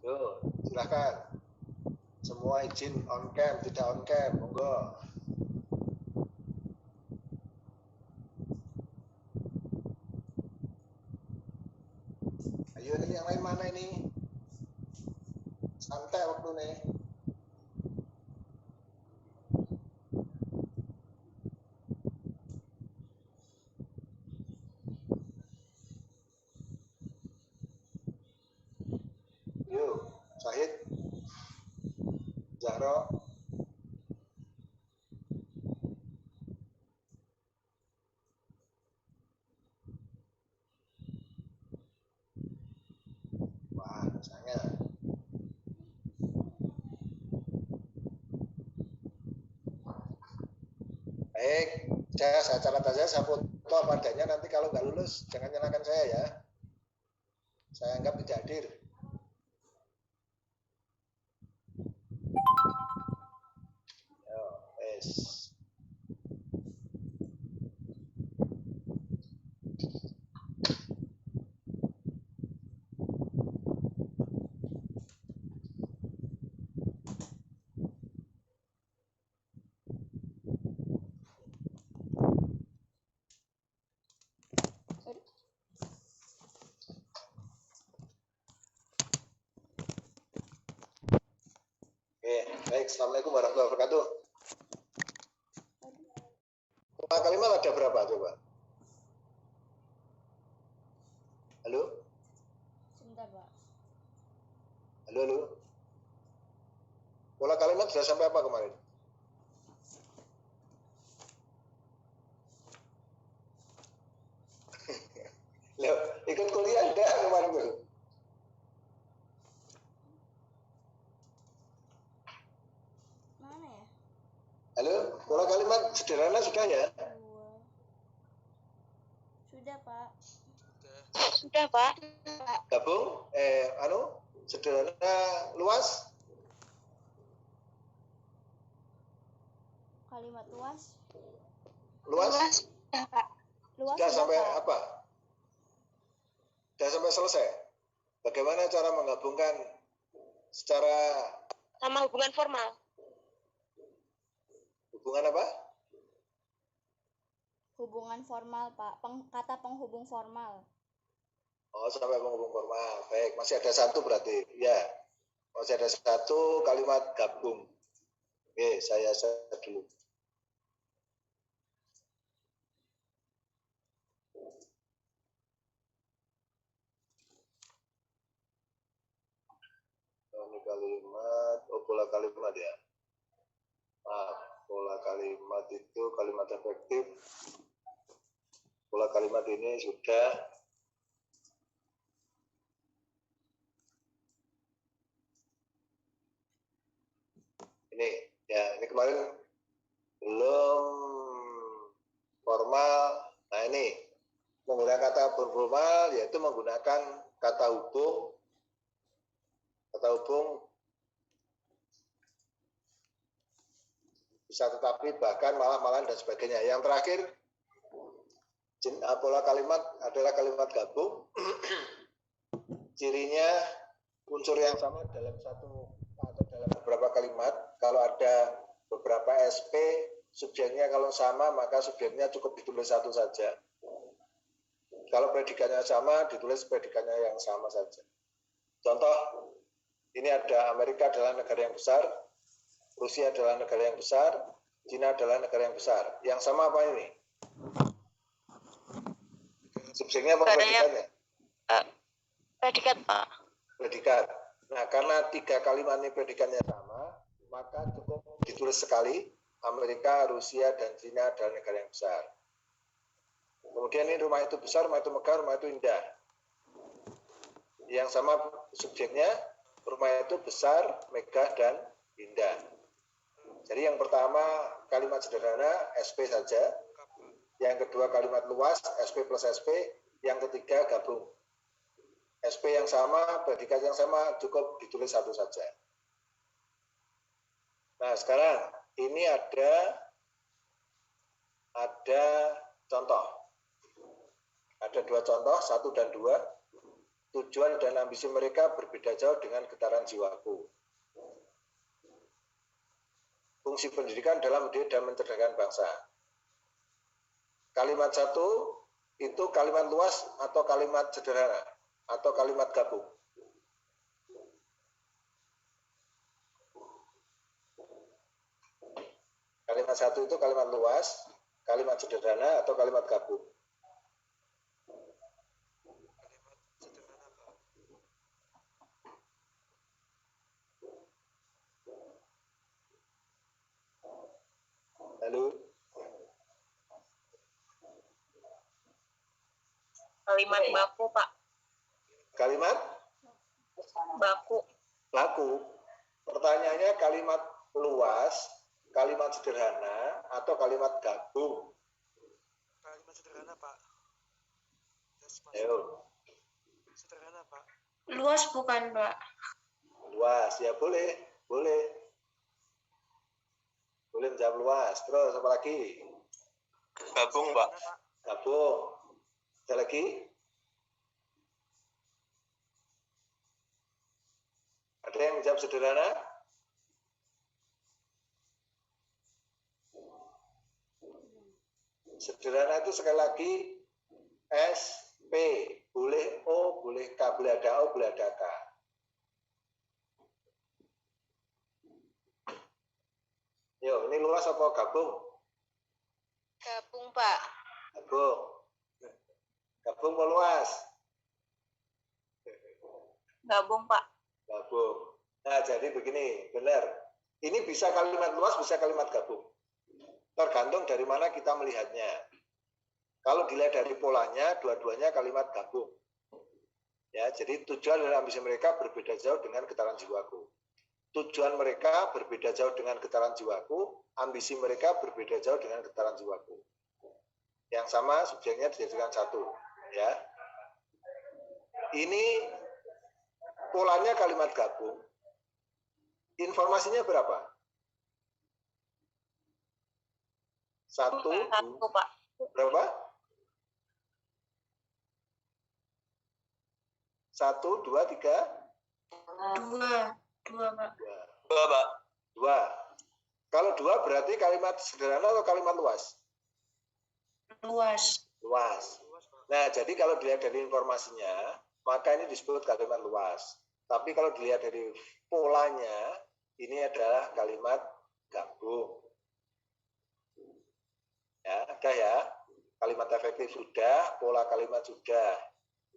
Yuk, silahkan. Semua izin on cam, tidak on cam, monggo. Ayo nih, yang lain mana ini? Santai waktu nih. Yuk, Syahid, Zahro. Wah, sangat. Baik, saya catat aja, saya foto apa adanya. Nanti kalau nggak lulus, jangan nyalakan saya ya. Saya anggap tidak hadir. Yo, es. Oke, baik. Assalamualaikum warahmatullahi wabarakatuh. Pola kalimat ada berapa coba? Halo? Sebentar, Pak. Halo, halo. Pola kalimat sudah sampai apa kemarin? Loh, ikut kuliah enggak kemarin tuh? Mana ya? Halo, pola kalimat sederhana sudah ya? Sudah, Pak. Sudah, Pak. Gabung, sederhana luas? Kalimat luas. Luas? Sudah, Pak. Luas Sudah sampai Pak. apa? Sudah sampai selesai? Bagaimana cara menggabungkan secara Sama hubungan formal. hubungan apa? Hubungan formal, Pak. Kata penghubung formal. Oh, sampai penghubung formal. Baik, masih ada satu berarti. Ya, masih ada satu kalimat gabung. Oke, saya set dulu. Ini kalimat, pola kalimat ya. Pola kalimat itu kalimat efektif. Pola kalimat ini sudah ini ya, ini kemarin belum formal. Nah, ini menggunakan kata formal yaitu menggunakan kata hubung bisa tetapi, bahkan, malah-malahan dan sebagainya. Yang terakhir pola kalimat adalah kalimat gabung. Cirinya unsur yang sama dalam satu atau dalam beberapa kalimat. Kalau ada beberapa SP, subjeknya kalau sama maka subjeknya cukup ditulis satu saja. Kalau predikatnya sama, ditulis predikatnya yang sama saja. Contoh, ini ada Amerika adalah negara yang besar, Rusia adalah negara yang besar, Cina adalah negara yang besar. Yang sama apa ini? Subjeknya apa predikatnya? Predikat, Pak. Predikat. Nah, karena tiga kalimat ini predikatnya sama, maka cukup ditulis sekali, Amerika, Rusia, dan Cina adalah negara yang besar. Kemudian ini rumah itu besar, rumah itu megah, rumah itu indah. Yang sama subjeknya, rumah itu besar, megah, dan indah. Jadi yang pertama kalimat sederhana, SP saja. Yang kedua kalimat luas, SP plus SP. Yang ketiga gabung. SP yang sama, predikat yang sama, cukup ditulis satu saja. Nah, sekarang ini ada contoh. Ada dua contoh, 1 dan 2. tujuan dan ambisi mereka berbeda jauh dengan getaran jiwaku. Fungsi pendidikan dalam mendidik dan mencerdaskan bangsa. Kalimat satu itu kalimat luas atau kalimat sederhana atau kalimat gabung. Kalimat satu itu kalimat luas, kalimat sederhana atau kalimat gabung. Lalu Kalimat baku, Pak. kalimat Baku. laku. Pertanyaannya kalimat luas, kalimat sederhana atau kalimat gabung. Kalimat sederhana, Pak. Ayo. Sederhana, Pak. Luas bukan, Pak? Luas, ya boleh. Boleh menjawab luas. Terus apa lagi? Gabung, Pak. Gabung. Ada lagi? Ada yang menjawab sederhana? Sederhana itu sekali lagi S, P. Boleh O, boleh K. Boleh ada O, boleh ada K. Yo, ini luas apa gabung? Gabung, Pak. Gabung. Gabung apa luas? Gabung, Pak. Gabung. Nah, jadi begini, benar. Ini bisa kalimat luas, bisa kalimat gabung. Tergantung dari mana kita melihatnya. Kalau dilihat dari polanya, dua-duanya kalimat gabung. Ya, jadi tujuan dan ambisi mereka berbeda jauh dengan getaran jiwaku. Tujuan mereka berbeda jauh dengan getaran jiwaku, ambisi mereka berbeda jauh dengan getaran jiwaku. Yang sama subjeknya dijadikan satu, ya. Ini polanya kalimat gabung. Informasinya berapa? Satu, Pak. berapa? Satu, dua, tiga? Dua, Pak. Dua, Pak. Dua. Kalau dua berarti kalimat sederhana atau kalimat luas? Luas. Luas. Nah, jadi kalau dilihat dari informasinya, maka ini disebut kalimat luas. Tapi kalau dilihat dari polanya, ini adalah kalimat gabung. Ya, ada ya. Kalimat efektif sudah, pola kalimat sudah.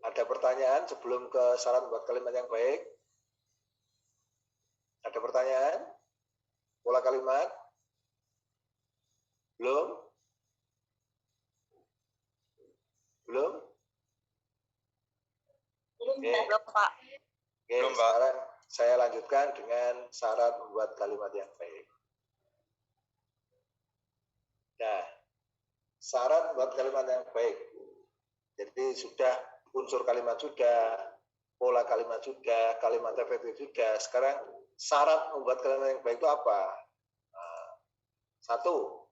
Ada pertanyaan sebelum ke saran buat kalimat yang baik? Ada pertanyaan? Pola kalimat? Belum? Belum? Oke. Belum, Pak. Oke, Belum, Pak. sekarang saya lanjutkan dengan syarat membuat kalimat yang baik. Nah, syarat buat kalimat yang baik. Jadi sudah unsur kalimat sudah, pola kalimat sudah, kalimat efektif sudah. Sekarang syarat membuat kalimat yang baik itu apa? Nah, satu,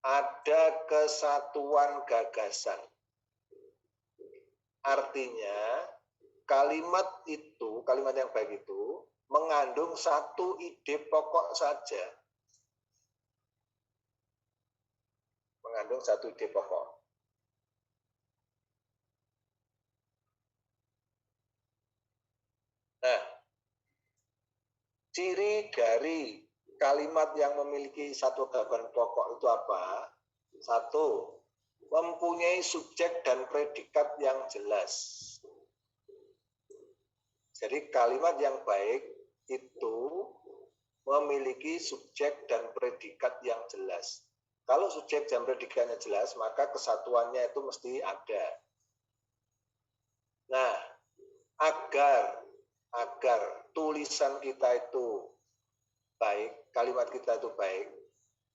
ada kesatuan gagasan. Artinya kalimat itu, kalimat yang baik itu mengandung satu ide pokok saja. Mengandung satu ide pokok. Nah, ciri dari kalimat yang memiliki satu gambaran pokok itu apa? Satu, mempunyai subjek dan predikat yang jelas. Jadi kalimat yang baik itu memiliki subjek dan predikat yang jelas. Kalau subjek dan predikatnya jelas, maka kesatuannya itu mesti ada. Nah, agar tulisan kita itu baik, kalimat kita itu baik,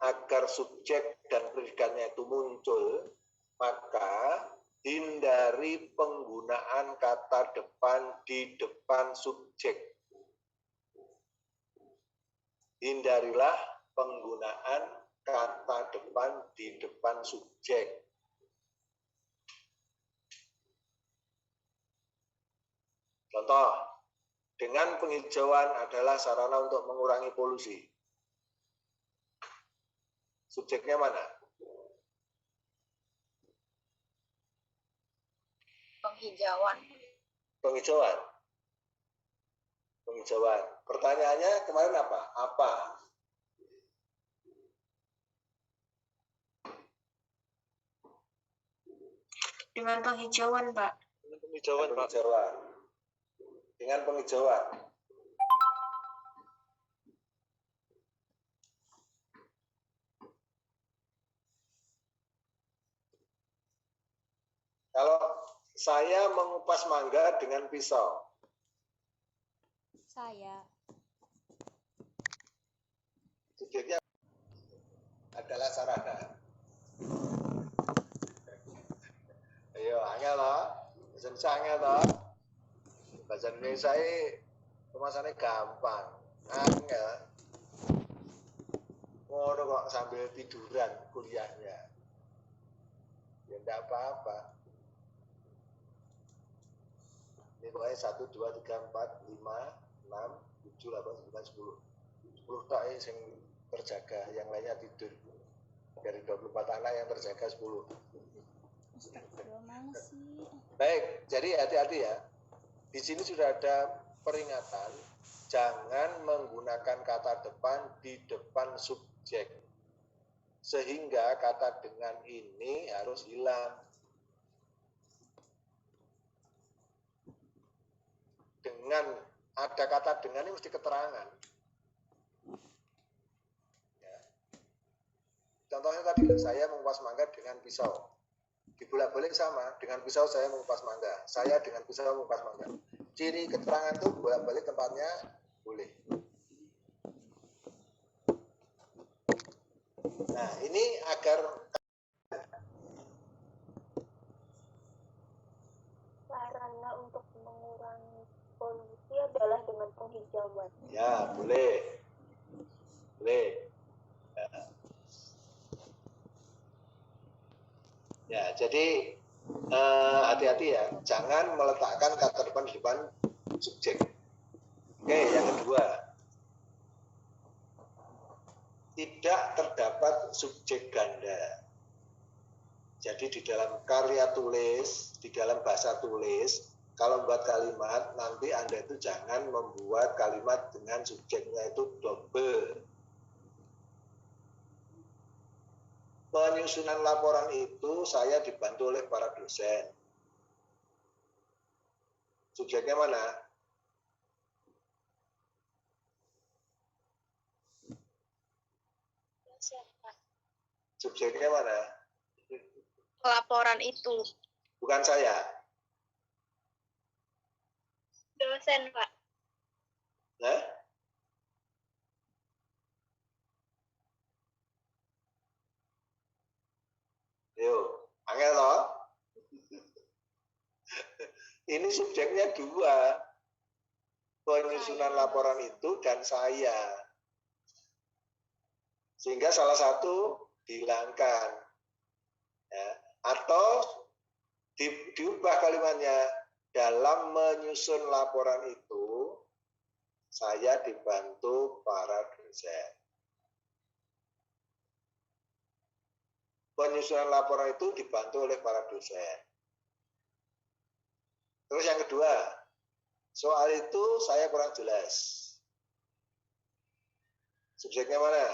agar subjek dan predikatnya itu muncul, maka hindari penggunaan kata depan di depan subjek. Hindarilah penggunaan kata depan di depan subjek. Contoh, dengan penghijauan adalah sarana untuk mengurangi polusi. Subjeknya mana? Penghijauan. Penghijauan. Penghijauan. Pertanyaannya kemarin apa? Apa? Dengan penghijauan, Pak. Penghijauan, Pak. Penghijauan. Dengan penghijauan. Kalau saya mengupas mangga dengan pisau. Saya. Subjeknya adalah sarana. Ayo, angel loh. Bahasa angel loh. Bahasa Indonesia ini pemasannya gampang. Angel. Ngono kok sambil tiduran kuliahnya. Ya enggak apa-apa. Ini pokoknya 1, 2, 3, 4, 5, 6, 7, 8, 9, 10. 10 tak yang terjaga, yang lainnya tidur. Dari 24 anak yang terjaga 10. Astagfirullah, mana sih? Baik, jadi hati-hati ya. Di sini sudah ada peringatan, jangan menggunakan kata depan di depan subjek. Sehingga kata dengan ini harus hilang. Dengan ada kata dengan ini mesti keterangan. Ya. Contohnya tadi, saya mengupas mangga dengan pisau. Dibolak-balik sama, dengan pisau saya mengupas mangga. Saya dengan pisau mengupas mangga. Ciri keterangan itu bolak-balik tempatnya boleh. Nah, ini agar Sarana untuk mengurangi polusi adalah dengan penghijauan. ya boleh. Boleh. Ya, jadi hati-hati ya, jangan meletakkan kata depan di depan subjek. Oke, yang kedua, tidak terdapat subjek ganda. Jadi di dalam karya tulis, di dalam bahasa tulis, kalau membuat kalimat, nanti Anda itu jangan membuat kalimat dengan subjeknya itu double. Penyusunan laporan itu saya dibantu oleh para dosen. Subjeknya mana? Subjeknya mana? Laporan itu. Bukan saya. Dosen, Pak. Nah, yuk, angel loh. Ini subjeknya dua. Penyusunan laporan itu dan saya. Sehingga salah satu dihilangkan. Ya. Atau diubah kalimatnya. Dalam menyusun laporan itu, saya dibantu para dosen. Penyusunan laporan itu dibantu oleh para dosen. Terus yang kedua, soal itu saya kurang jelas. Subjeknya mana?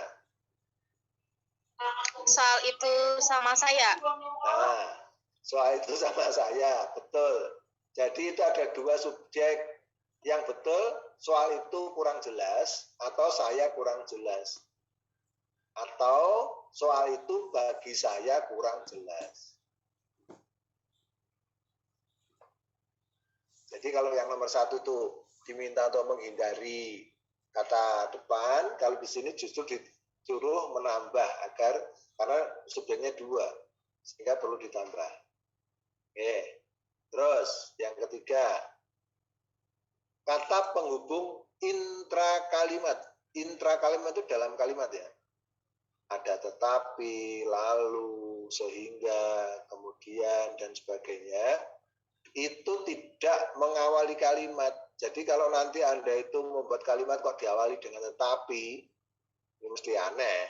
Soal itu sama saya. Nah, soal itu sama saya, betul. Jadi itu ada dua subjek yang betul, soal itu kurang jelas, atau saya kurang jelas. Atau soal itu bagi saya kurang jelas. Jadi kalau yang nomor 1 itu diminta untuk menghindari kata depan, kalau di sini justru disuruh menambah agar, karena subjeknya 2, sehingga perlu ditambah. Oke. Terus yang ketiga, kata penghubung intrakalimat. Intrakalimat itu dalam kalimat ya. Ada tetapi, lalu, sehingga, kemudian, dan sebagainya. itu tidak mengawali kalimat. Jadi kalau nanti Anda itu membuat kalimat kok diawali dengan tetapi, ini mesti aneh.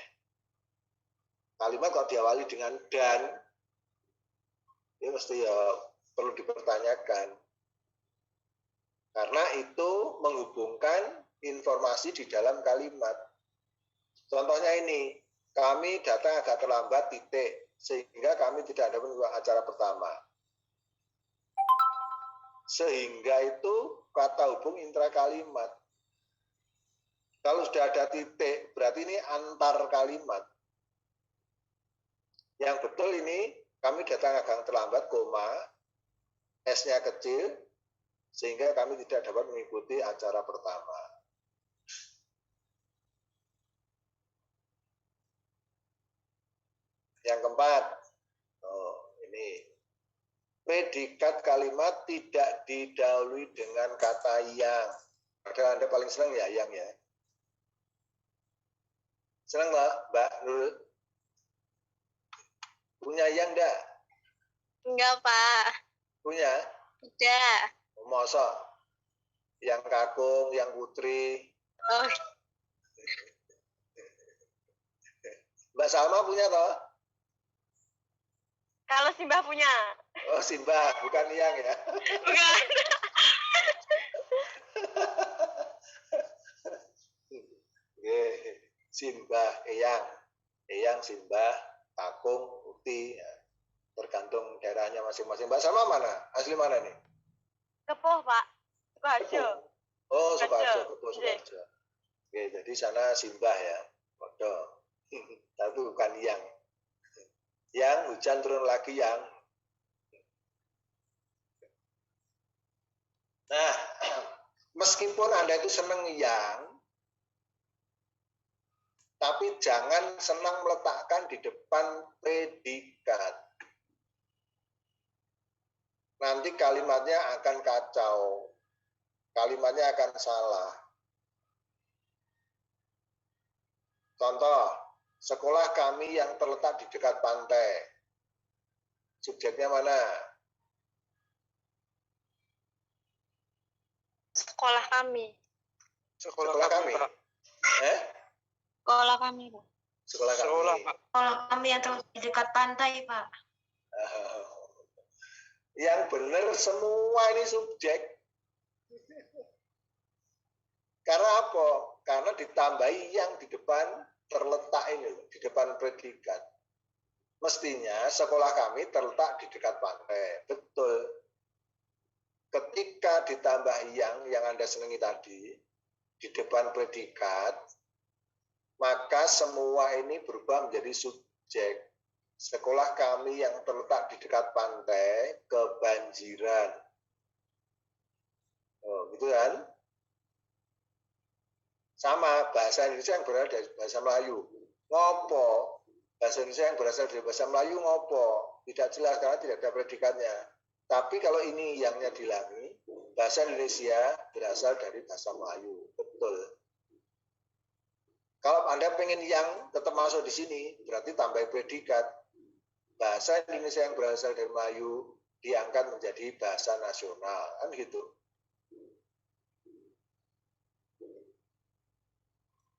Kalimat kok diawali dengan dan, ini mesti ya perlu dipertanyakan. Karena itu menghubungkan informasi di dalam kalimat. Contohnya ini, kami datang agak terlambat titik, sehingga kami tidak dapat mengikuti acara pertama. Sehingga itu kata hubung intra kalimat. Kalau sudah ada titik, berarti ini antar kalimat. Yang betul ini, kami datang agak terlambat, koma, S-nya kecil, sehingga kami tidak dapat mengikuti acara pertama. Yang keempat, ini predikat kalimat tidak didahului dengan kata yang. Padahal Anda paling senang ya yang ya. Senang Mbak Nurul? Punya yang enggak? Enggak, Pak. Punya? Udah. Mosok? Yang kakung, yang putri. Oh, Mbak Salma punya toh? kalau Simbah punya. Oh Simba, bukan yang ya. Bukan. Simba, Eyang, Simba, kakung, uti, ya. Tergantung daerahnya masing-masing. Mbak Salma mana? Asli mana nih? Kepoh, Pak. Sukoharjo. Oh, Sukoharjo, Sukoharjo. Kepoh, Sukoharjo. Oke, jadi sana Simbah ya. Waduh. Tapi bukan yang. Yang hujan turun lagi yang. Nah, meskipun Anda itu senang yang, tapi jangan senang meletakkan di depan predikat. Nanti kalimatnya akan kacau. Kalimatnya akan salah. Contoh, sekolah kami yang terletak di dekat pantai. Subjeknya mana? Sekolah kami. Sekolah kami. Pak. Sekolah kami, Pak. Sekolah kami. Sekolah, Pak. Sekolah kami yang terletak di dekat pantai, Pak. Yang benar semua ini subjek. Karena apa? Karena ditambahi yang di depan terletak ini, di depan predikat. Mestinya sekolah kami terletak di dekat pantai. Betul. Ketika ditambah yang Anda senangi tadi, di depan predikat, maka semua ini berubah menjadi subjek. Sekolah kami yang terletak di dekat pantai kebanjiran. Oh, gitu kan? Sama bahasa Indonesia yang berasal dari bahasa Melayu. Ngopo? Bahasa Indonesia yang berasal dari bahasa Melayu ngopo? Tidak jelas karena tidak ada predikatnya. Tapi kalau ini yangnya dilangi, bahasa Indonesia berasal dari bahasa Melayu. Betul. Kalau Anda pengen yang tetap masuk di sini, berarti tambah predikat. Bahasa Indonesia yang berasal dari Melayu diangkat menjadi bahasa nasional. Kan gitu.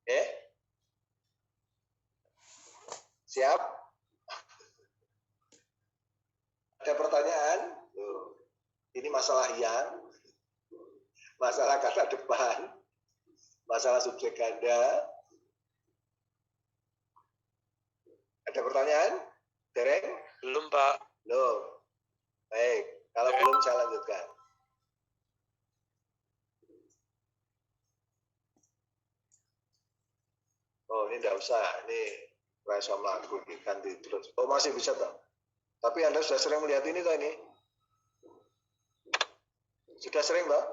Oke? Siap? Ada pertanyaan? Ini masalah yang, masalah kata depan, masalah subjek ganda. Ada pertanyaan? Dereng? Belum, Pak. Belum. Baik, kalau belum saya lanjutkan. Oh, ini enggak usah. Ini rasa melaku ganti terus. Oh, masih bisa toh. Tapi Anda sudah sering melihat ini toh ini? Sudah sering toh?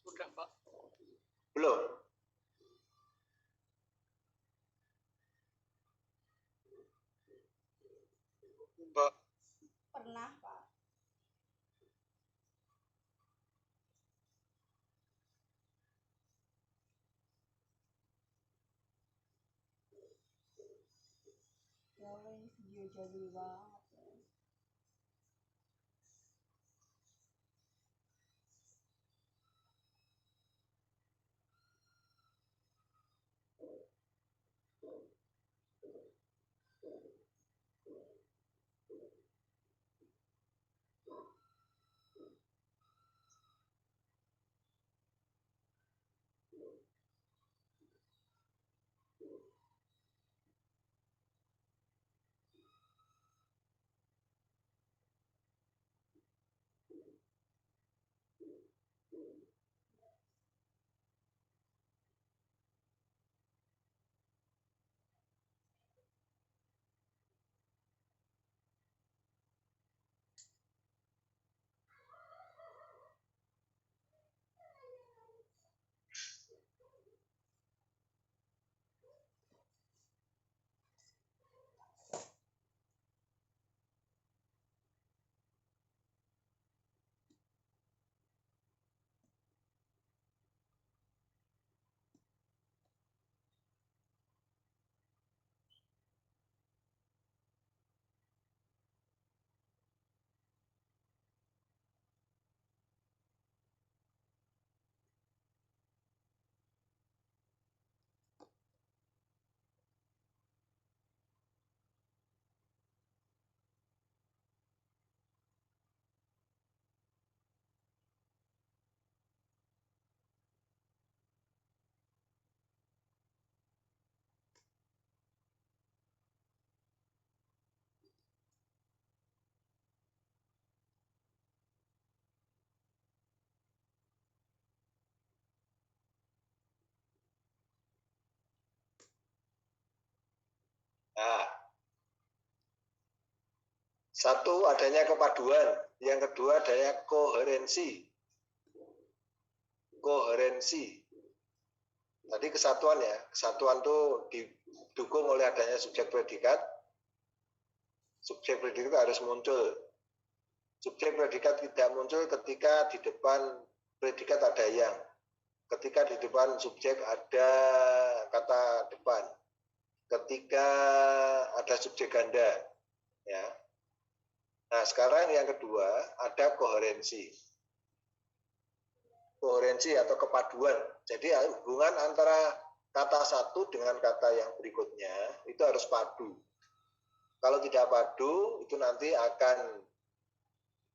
Sudah, Pak. Belum. Pak. Pernah, Pak. Ya Allah, ini video jadul banget. Satu, adanya kepaduan. Yang kedua, adanya koherensi. Koherensi. Tadi kesatuan ya. Kesatuan itu didukung oleh adanya subjek predikat. Subjek predikat harus muncul. Subjek predikat tidak muncul ketika di depan predikat ada yang. Ketika di depan subjek ada kata depan. Ketika ada subjek ganda. Ya. Nah, sekarang yang kedua ada koherensi. Koherensi atau kepaduan. Jadi hubungan antara kata satu dengan kata yang berikutnya itu harus padu. Kalau tidak padu, itu nanti akan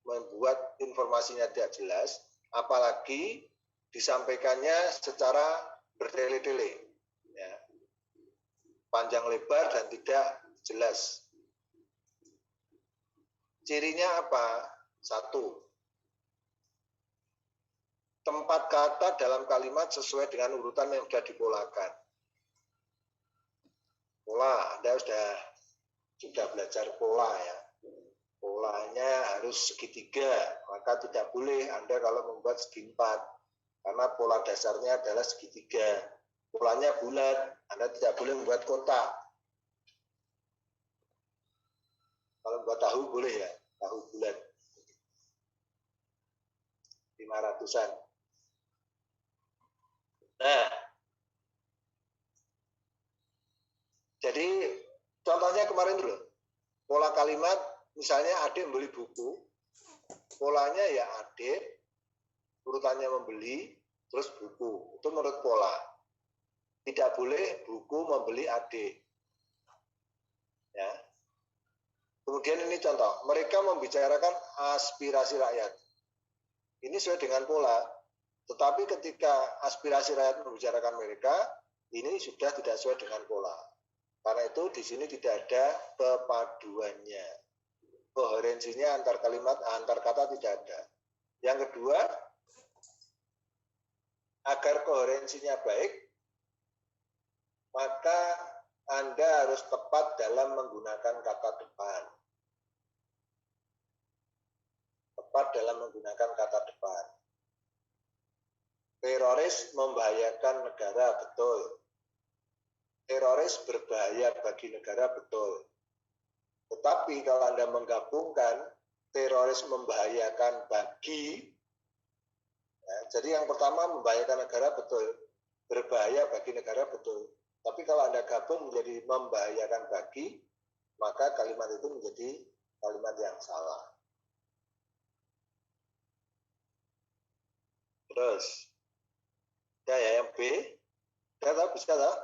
membuat informasinya tidak jelas, apalagi disampaikannya secara bertele-tele. Ya. Panjang lebar dan tidak jelas. Cirinya apa? Satu, tempat kata dalam kalimat sesuai dengan urutan yang sudah dipolakan. Pola, Anda sudah belajar pola ya. Polanya harus segitiga, maka tidak boleh Anda kalau membuat segi empat. Karena pola dasarnya adalah segitiga. Polanya bulat, Anda tidak boleh membuat kotak. Kalau buat tahu boleh ya, tahu bulat. 500-an. Nah, jadi contohnya kemarin dulu, pola kalimat misalnya adik membeli buku, polanya ya adik, urutannya membeli, terus buku. Itu menurut pola. Tidak boleh buku membeli adik. Ya. Kemudian ini contoh, mereka membicarakan aspirasi rakyat. Ini sesuai dengan pola. Tetapi ketika aspirasi rakyat membicarakan mereka, ini sudah tidak sesuai dengan pola. Karena itu di sini tidak ada kepaduannya. Koherensinya antar kalimat, antar kata tidak ada. Yang kedua, agar koherensinya baik, maka Anda harus tepat dalam menggunakan kata depan. Tepat dalam menggunakan kata depan. Teroris membahayakan negara, betul. Teroris berbahaya bagi negara, betul. Tetapi kalau Anda menggabungkan teroris membahayakan bagi, ya, jadi yang pertama membahayakan negara, betul. Berbahaya bagi negara, betul. Tapi kalau Anda gabung menjadi membahayakan bagi, maka kalimat itu menjadi kalimat yang salah. Terus, ya yang B, bisa tak?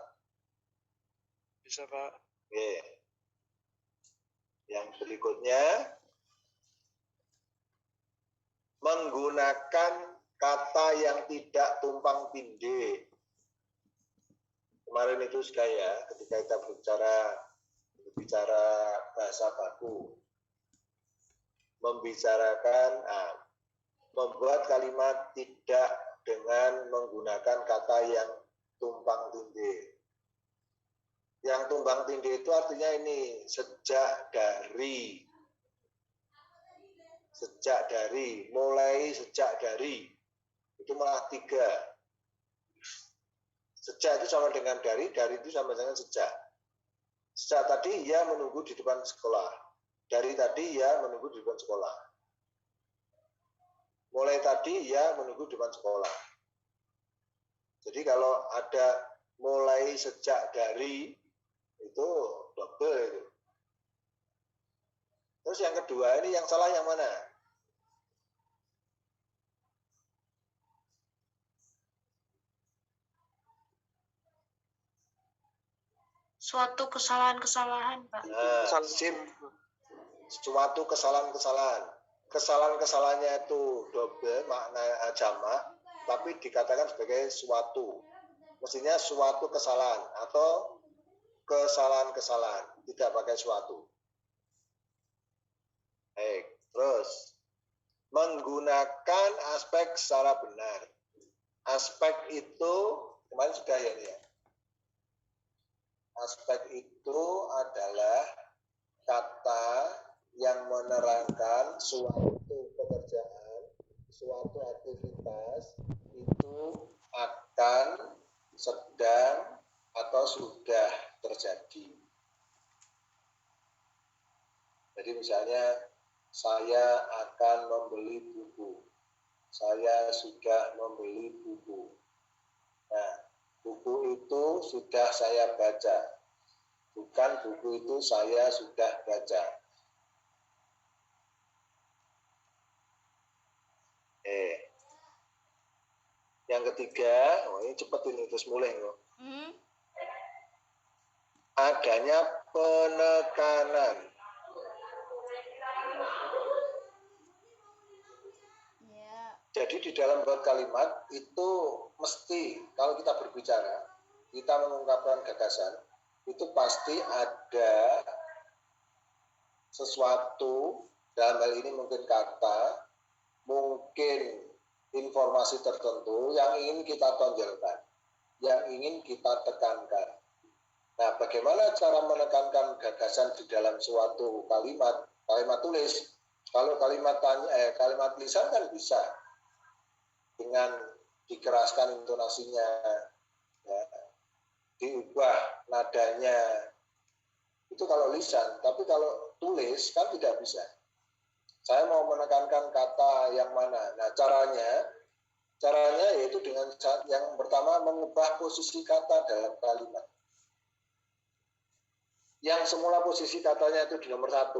Bisa, Pak. Oke. Yang berikutnya, menggunakan kata yang tidak tumpang tindih. Kemarin itu saya ketika kita berbicara bahasa baku, membuat kalimat tidak dengan menggunakan kata yang tumpang tindih. Yang tumpang tindih itu artinya ini sejak dari, mulai sejak dari, itu malah 3. Sejak itu sama dengan dari itu sama dengan sejak. Sejak tadi ia menunggu di depan sekolah. Dari tadi ia menunggu di depan sekolah. Mulai tadi ia menunggu di depan sekolah. Jadi kalau ada mulai sejak dari, itu double itu. Terus yang kedua, ini yang salah yang mana? Suatu kesalahan-kesalahan, Pak. Nah, suatu kesalahan-kesalahan. Kesalahan-kesalahannya itu double, makna jamak, tapi dikatakan sebagai suatu. Mestinya suatu kesalahan atau kesalahan-kesalahan, tidak pakai suatu. Baik, terus menggunakan aspek secara benar. Aspek itu kemarin sudah ya nih ya. Aspek itu adalah kata yang menerangkan suatu pekerjaan, suatu aktivitas itu akan, sedang, atau sudah terjadi. Jadi misalnya, saya akan membeli buku. Saya sudah membeli buku. Nah, buku itu sudah saya baca. Bukan buku itu saya sudah baca. Yang ketiga, ini cepat ini terus mulai loh. Adanya penekanan. Jadi di dalam buat kalimat itu mesti kalau kita berbicara, kita mengungkapkan gagasan, itu pasti ada sesuatu, dalam hal ini mungkin kata, mungkin informasi tertentu yang ingin kita tonjolkan, yang ingin kita tekankan. Nah, bagaimana cara menekankan gagasan di dalam suatu kalimat tulis? Kalau kalimat lisan kan bisa dengan dikeraskan intonasinya, ya, diubah nadanya, itu kalau lisan. Tapi kalau tulis kan tidak bisa. Saya mau menekankan kata yang mana? Nah, caranya yaitu dengan yang pertama mengubah posisi kata dalam kalimat. Yang semula posisi katanya itu di nomor 1.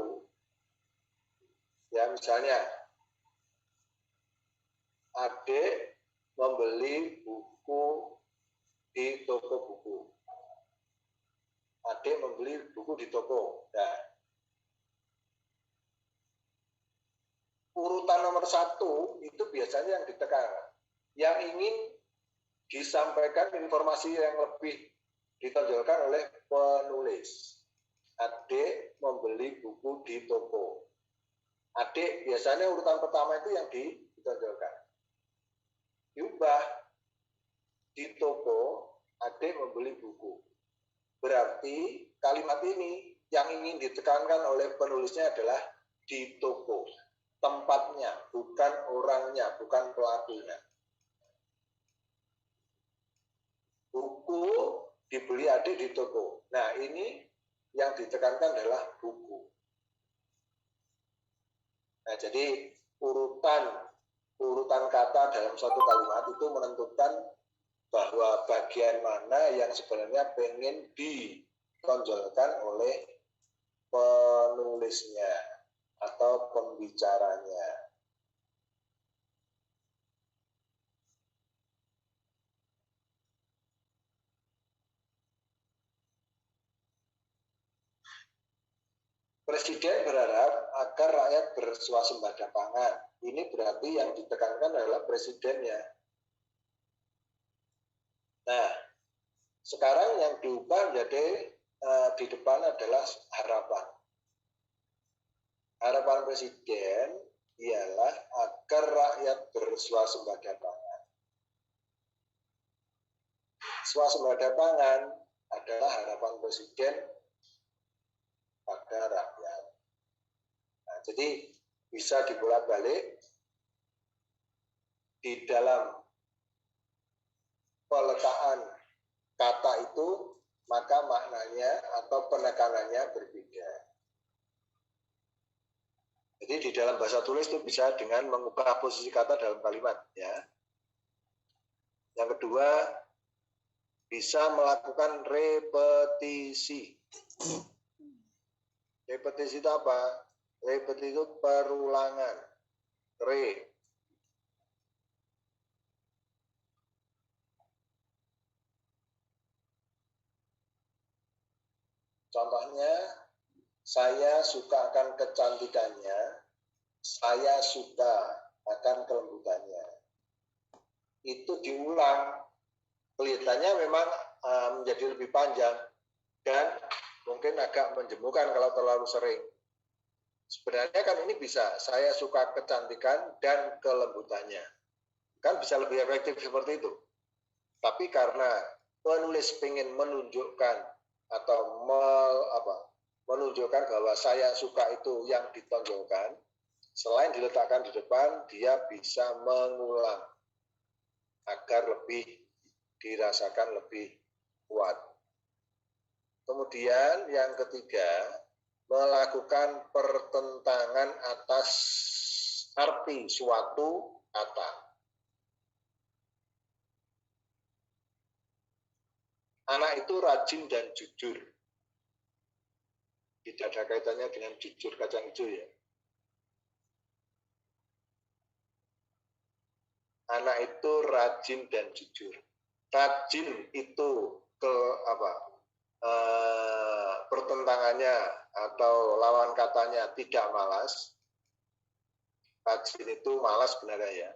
Ya, misalnya, adik membeli buku di toko buku. Adik membeli buku di toko. Nah, urutan nomor 1 itu biasanya yang ditekan. Yang ingin disampaikan informasi yang lebih ditonjolkan oleh penulis. Adik membeli buku di toko. Adik biasanya urutan pertama itu yang ditonjolkan. Diubah di toko, adik membeli buku. Berarti kalimat ini yang ingin ditekankan oleh penulisnya adalah di toko. Tempatnya, bukan orangnya, bukan pelakunya. Buku dibeli adik di toko. Nah, ini yang ditekankan adalah buku. Nah, jadi urutan kata dalam suatu kalimat itu menentukan bahwa bagian mana yang sebenarnya pengen ditonjolkan oleh penulisnya atau pembicaranya. Presiden berharap agar rakyat berswasembada pangan. Ini berarti yang ditekankan adalah presidennya. Nah, sekarang yang diubah menjadi di depan adalah harapan. Harapan presiden ialah agar rakyat berswasembada pangan. Swasembada pangan adalah harapan presiden pada rakyat. Nah, jadi bisa dibolak-balik di dalam peletakan kata itu, maka maknanya atau penekanannya berbeda. Jadi di dalam bahasa tulis itu bisa dengan mengubah posisi kata dalam kalimat, ya. Yang kedua, bisa melakukan repetisi. Repetisi itu apa? Repetisi itu perulangan. Contohnya, saya suka akan kecantikannya, saya suka akan kelembutannya. Itu diulang. Kelihatannya memang menjadi lebih panjang dan mungkin agak menjemukan kalau terlalu sering. Sebenarnya kan ini bisa, saya suka kecantikan dan kelembutannya. Kan bisa lebih efektif seperti itu. Tapi karena penulis ingin menunjukkan atau menunjukkan bahwa saya suka itu yang ditonjolkan, selain diletakkan di depan, dia bisa mengulang agar lebih dirasakan lebih kuat. Kemudian yang ketiga, melakukan pertentangan atas arti suatu kata. Anak itu rajin dan jujur. Tidak ada kaitannya dengan jujur kacang hijau ya. Anak itu rajin dan jujur. Rajin itu pertentangannya atau lawan katanya tidak malas. Rajin itu malas sebenarnya ya.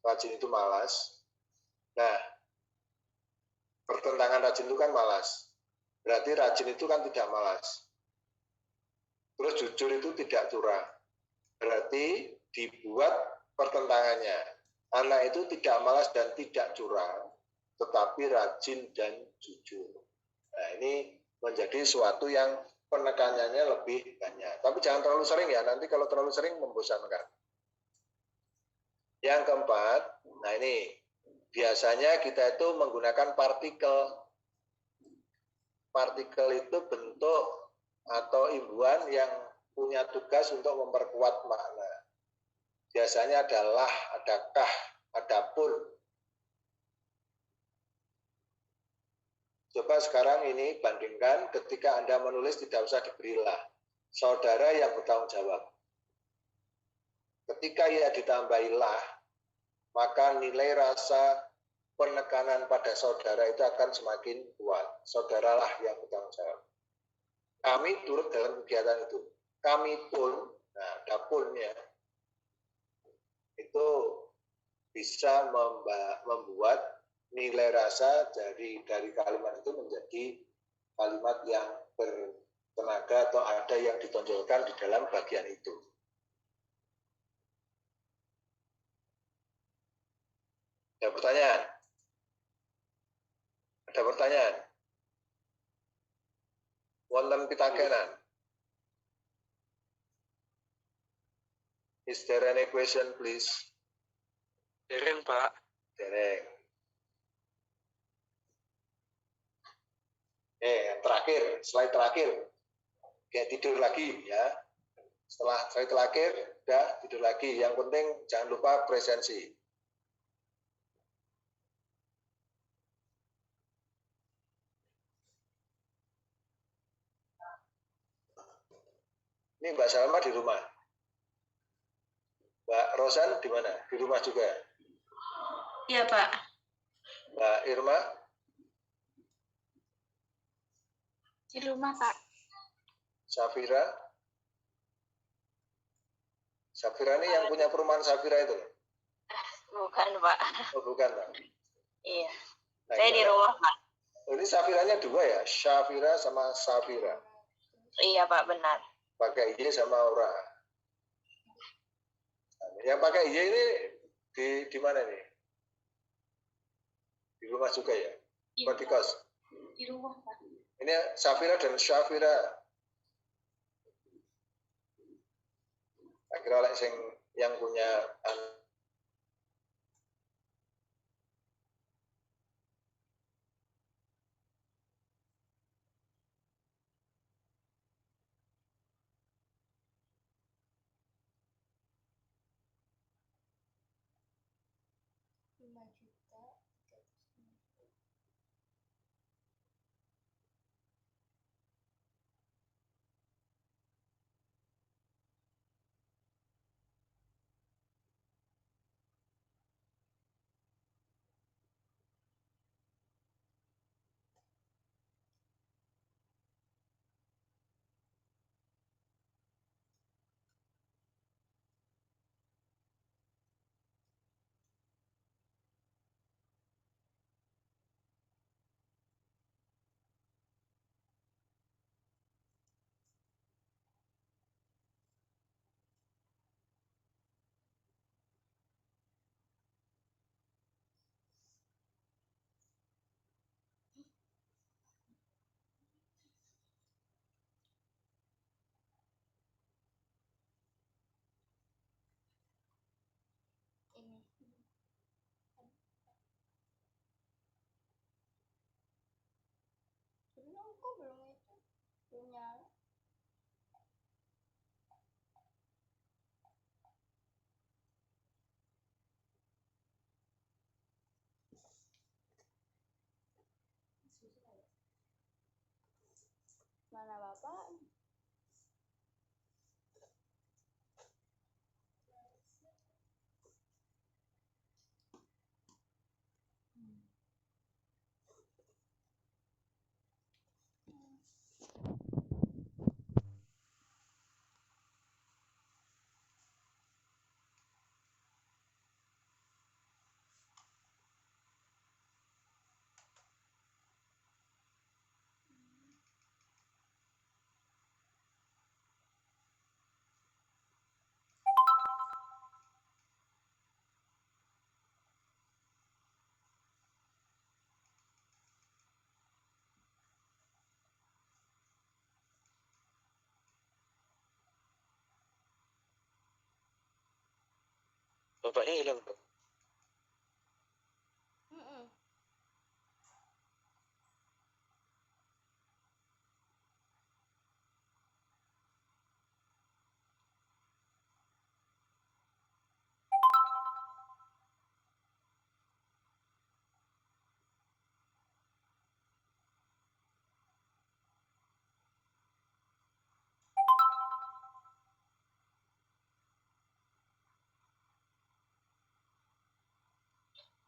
Rajin itu malas. Nah, pertentangan rajin itu kan malas. Berarti rajin itu kan tidak malas. Terus jujur itu tidak curang. Berarti dibuat pertentangannya. Anak itu tidak malas dan tidak curang, tetapi rajin dan jujur. Nah, ini menjadi suatu yang penekanannya lebih banyak. Tapi jangan terlalu sering ya, nanti kalau terlalu sering membosankan. Yang keempat, nah ini biasanya kita itu menggunakan partikel. Partikel itu bentuk atau imbuhan yang punya tugas untuk memperkuat makna. Biasanya adalah, adakah, adapun. Coba sekarang ini bandingkan ketika Anda menulis tidak usah diberilah. Saudara yang bertanggung jawab. Ketika ia ditambahilah, maka nilai rasa penekanan pada saudara itu akan semakin kuat. Saudaralah yang bertanggung jawab. Kami turut dalam kegiatan itu. Kami pun, nah dapurnya, itu bisa membuat nilai rasa dari kalimat itu menjadi kalimat yang bertenaga atau ada yang ditonjolkan di dalam bagian itu. Ada pertanyaan? Ada pertanyaan? Wonten pitakenan? Is there any question, please? Dereng, Pak. Dereng. Yang terakhir, slide terakhir. Kayak tidur lagi ya. Setelah slide terakhir, udah tidur lagi. Yang penting jangan lupa presensi. Ini Mbak Salma di rumah. Mbak Rosan di mana? Di rumah juga. Iya, Pak. Mbak Irma? Di rumah, Pak. Safira? Safira ini yang punya perumahan Safira itu? Bukan, Pak. Oh, bukan, Pak. Iya. Nah, Saya di rumah, Pak. Oh, ini Safiranya dua ya? Safira sama Safira. Iya, Pak, benar. Pakai Y sama Aura. Yang pakai Y ini di mana nih? Di rumah juga ya? Di kos? Di rumah, Pak. Ini Safira dan Syafira. Akhirnya yang punya kok belum itu? Belum nyala. Mana Bapak? Bapaknya hilang, Bang. Mm-mm.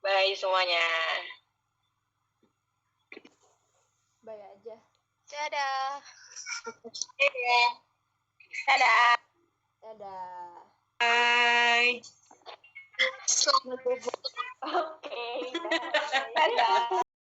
Bye semuanya. Bye aja. Dadah. Dadah. Dadah. Dadah. Bye. Oke. Dadah.